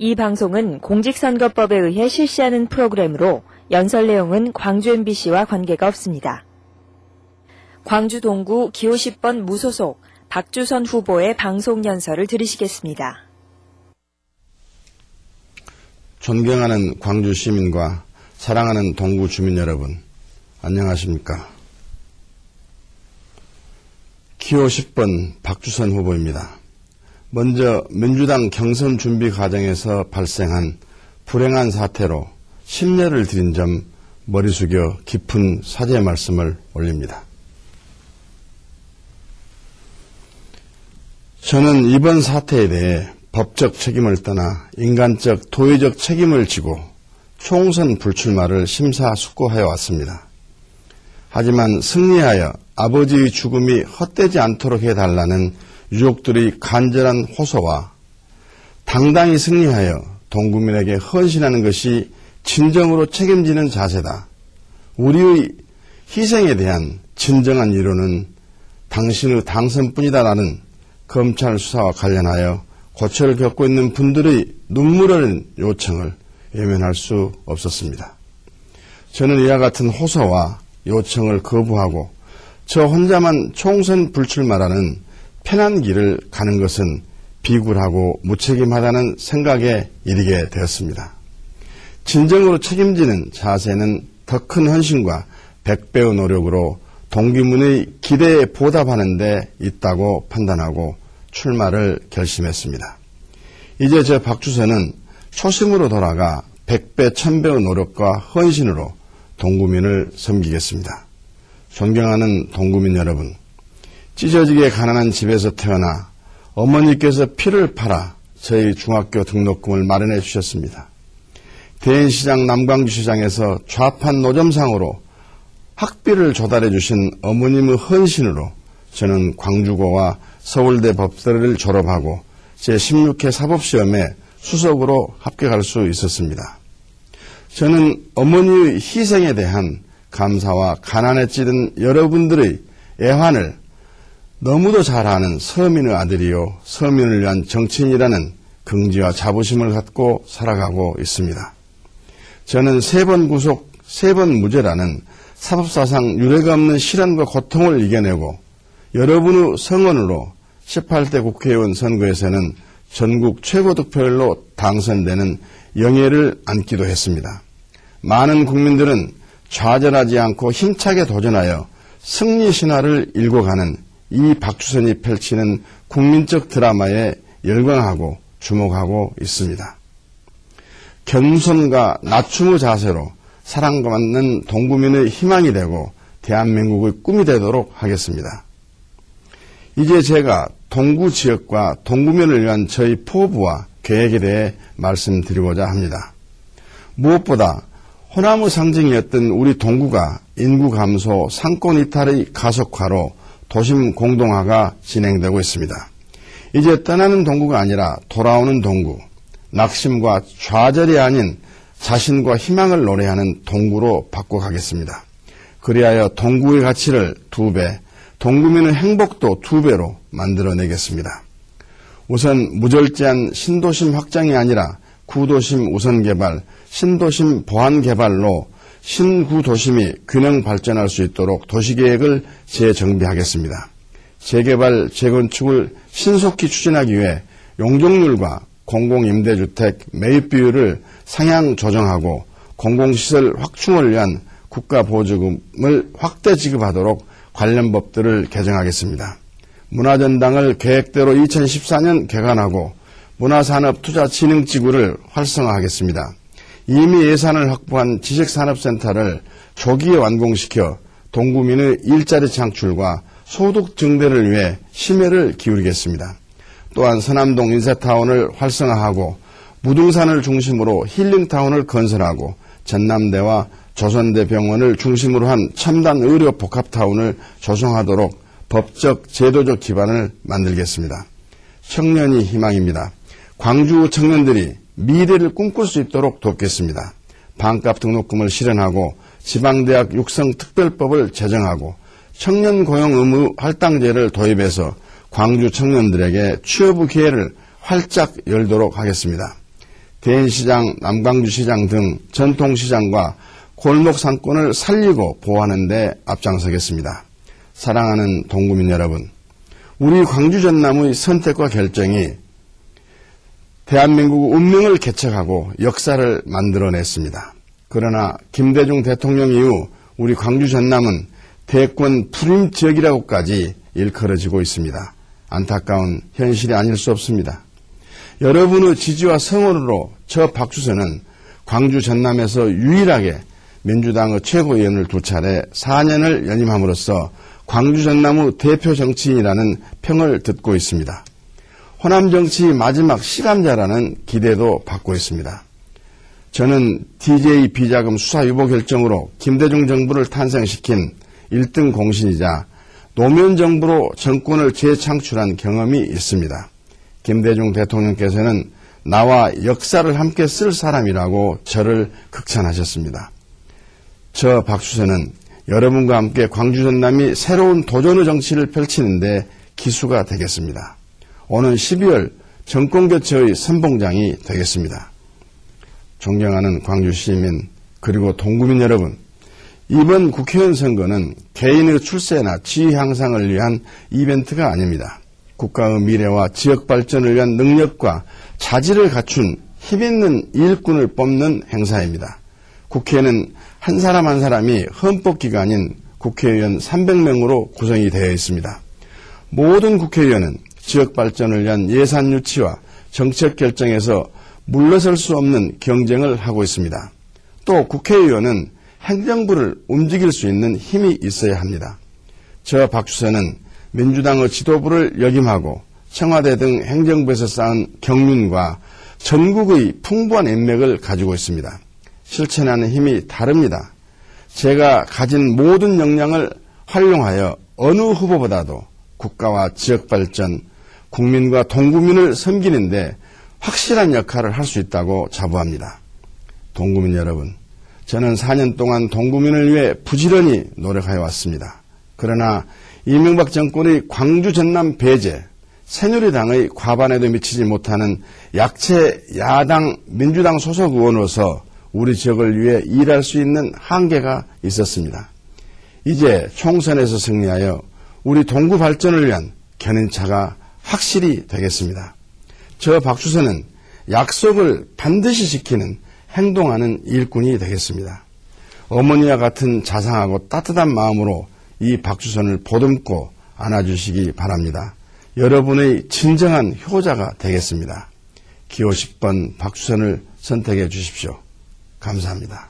이 방송은 공직선거법에 의해 실시하는 프로그램으로 연설 내용은 광주 MBC와 관계가 없습니다. 광주 동구 기호 10번 무소속 박주선 후보의 방송 연설을 들으시겠습니다. 존경하는 광주 시민과 사랑하는 동구 주민 여러분, 안녕하십니까? 기호 10번 박주선 후보입니다. 먼저 민주당 경선 준비 과정에서 발생한 불행한 사태로 심려를 드린 점 머리 숙여 깊은 사죄 말씀을 올립니다. 저는 이번 사태에 대해 법적 책임을 떠나 인간적, 도의적 책임을 지고 총선 불출마를 심사숙고하여 왔습니다. 하지만 승리하여 아버지의 죽음이 헛되지 않도록 해달라는 유족들의 간절한 호소와 당당히 승리하여 동국민에게 헌신하는 것이 진정으로 책임지는 자세다. 우리의 희생에 대한 진정한 이유는 당신의 당선뿐이다라는 검찰 수사와 관련하여 고초를 겪고 있는 분들의 눈물 흘린 요청을 외면할 수 없었습니다. 저는 이와 같은 호소와 요청을 거부하고 저 혼자만 총선 불출마라는 편한 길을 가는 것은 비굴하고 무책임하다는 생각에 이르게 되었습니다. 진정으로 책임지는 자세는 더 큰 헌신과 100배의 노력으로 동기문의 기대에 보답하는 데 있다고 판단하고 출마를 결심했습니다. 이제 저 박주선은 초심으로 돌아가 100배, 1000배의 노력과 헌신으로 동구민을 섬기겠습니다. 존경하는 동구민 여러분, 찢어지게 가난한 집에서 태어나 어머니께서 피를 팔아 저희 중학교 등록금을 마련해 주셨습니다. 대인시장 남광주시장에서 좌판 노점상으로 학비를 조달해 주신 어머님의 헌신으로 저는 광주고와 서울대 법대를 졸업하고 제16회 사법시험에 수석으로 합격할 수 있었습니다. 저는 어머니의 희생에 대한 감사와 가난에 찌든 여러분들의 애환을 너무도 잘 아는 서민의 아들이요 서민을 위한 정치인이라는 긍지와 자부심을 갖고 살아가고 있습니다. 저는 3번 구속, 3번 무죄라는 사법사상 유례가 없는 시련과 고통을 이겨내고 여러분의 성원으로 18대 국회의원 선거에서는 전국 최고 득표율로 당선되는 영예를 안기도 했습니다. 많은 국민들은 좌절하지 않고 힘차게 도전하여 승리 신화를 일궈가는 이 박주선이 펼치는 국민적 드라마에 열광하고 주목하고 있습니다. 겸손과 낮춤의 자세로 사랑받는 동구민의 희망이 되고 대한민국의 꿈이 되도록 하겠습니다. 이제 제가 동구 지역과 동구민을 위한 저희 포부와 계획에 대해 말씀드리고자 합니다. 무엇보다 호남의 상징이었던 우리 동구가 인구 감소, 상권 이탈의 가속화로 도심 공동화가 진행되고 있습니다. 이제 떠나는 동구가 아니라 돌아오는 동구, 낙심과 좌절이 아닌 자신과 희망을 노래하는 동구로 바꿔가겠습니다. 그리하여 동구의 가치를 2배, 동구민의 행복도 2배로 만들어내겠습니다. 우선 무절제한 신도심 확장이 아니라 구도심 우선 개발, 신도심 보완 개발로 신구도심이 균형 발전할 수 있도록 도시계획을 재정비하겠습니다. 재개발, 재건축을 신속히 추진하기 위해 용적률과 공공임대주택 매입 비율을 상향 조정하고 공공시설 확충을 위한 국가보조금을 확대 지급하도록 관련 법들을 개정하겠습니다. 문화전당을 계획대로 2014년 개관하고 문화산업투자진흥지구를 활성화하겠습니다. 이미 예산을 확보한 지식산업센터를 조기에 완공시켜 동구민의 일자리 창출과 소득 증대를 위해 심혈을 기울이겠습니다. 또한 서남동 인사타운을 활성화하고 무등산을 중심으로 힐링타운을 건설하고 전남대와 조선대 병원을 중심으로 한 첨단 의료 복합타운을 조성하도록 법적, 제도적 기반을 만들겠습니다. 청년이 희망입니다. 광주 청년들이 미래를 꿈꿀 수 있도록 돕겠습니다. 반값 등록금을 실현하고 지방대학 육성 특별법을 제정하고 청년 고용 의무 할당제를 도입해서 광주 청년들에게 취업의 기회를 활짝 열도록 하겠습니다. 대인시장, 남광주시장 등 전통시장과 골목 상권을 살리고 보호하는 데 앞장서겠습니다. 사랑하는 동구민 여러분, 우리 광주 전남의 선택과 결정이 대한민국 운명을 개척하고 역사를 만들어냈습니다. 그러나 김대중 대통령 이후 우리 광주 전남은 대권 불임 지역이라고까지 일컬어지고 있습니다. 안타까운 현실이 아닐 수 없습니다. 여러분의 지지와 성원으로 저 박주선은 광주 전남에서 유일하게 민주당의 최고위원을 2차례 4년을 연임함으로써 광주 전남의 대표 정치인이라는 평을 듣고 있습니다. 호남 정치 마지막 시감자라는 기대도 받고 있습니다. 저는 DJ 비자금 수사 유보 결정으로 김대중 정부를 탄생시킨 1등 공신이자 노무현 정부로 정권을 재창출한 경험이 있습니다. 김대중 대통령께서는 나와 역사를 함께 쓸 사람이라고 저를 극찬하셨습니다. 저 박주선은 여러분과 함께 광주 전남이 새로운 도전의 정치를 펼치는데 기수가 되겠습니다. 오는 12월 정권교체의 선봉장이 되겠습니다. 존경하는 광주 시민 그리고 동구민 여러분, 이번 국회의원 선거는 개인의 출세나 지위 향상을 위한 이벤트가 아닙니다. 국가의 미래와 지역 발전을 위한 능력과 자질을 갖춘 힘있는 일꾼을 뽑는 행사입니다. 국회는 한 사람 한 사람이 헌법기관인 국회의원 300명으로 구성이 되어 있습니다. 모든 국회의원은 지역 발전을 위한 예산 유치와 정책 결정에서 물러설 수 없는 경쟁을 하고 있습니다. 또 국회의원은 행정부를 움직일 수 있는 힘이 있어야 합니다. 저 박주선은 민주당의 지도부를 역임하고 청와대 등 행정부에서 쌓은 경륜과 전국의 풍부한 인맥을 가지고 있습니다. 실천하는 힘이 다릅니다. 제가 가진 모든 역량을 활용하여 어느 후보보다도 국가와 지역 발전, 국민과 동구민을 섬기는데 확실한 역할을 할 수 있다고 자부합니다. 동구민 여러분, 저는 4년 동안 동구민을 위해 부지런히 노력하여 왔습니다. 그러나 이명박 정권의 광주 전남 배제, 새누리당의 과반에도 미치지 못하는 약체 야당 민주당 소속 의원으로서 우리 지역을 위해 일할 수 있는 한계가 있었습니다. 이제 총선에서 승리하여 우리 동구 발전을 위한 견인차가 확실히 되겠습니다. 저 박주선은 약속을 반드시 지키는 행동하는 일꾼이 되겠습니다. 어머니와 같은 자상하고 따뜻한 마음으로 이 박주선을 보듬고 안아주시기 바랍니다. 여러분의 진정한 효자가 되겠습니다. 기호 10번 박주선을 선택해 주십시오. 감사합니다.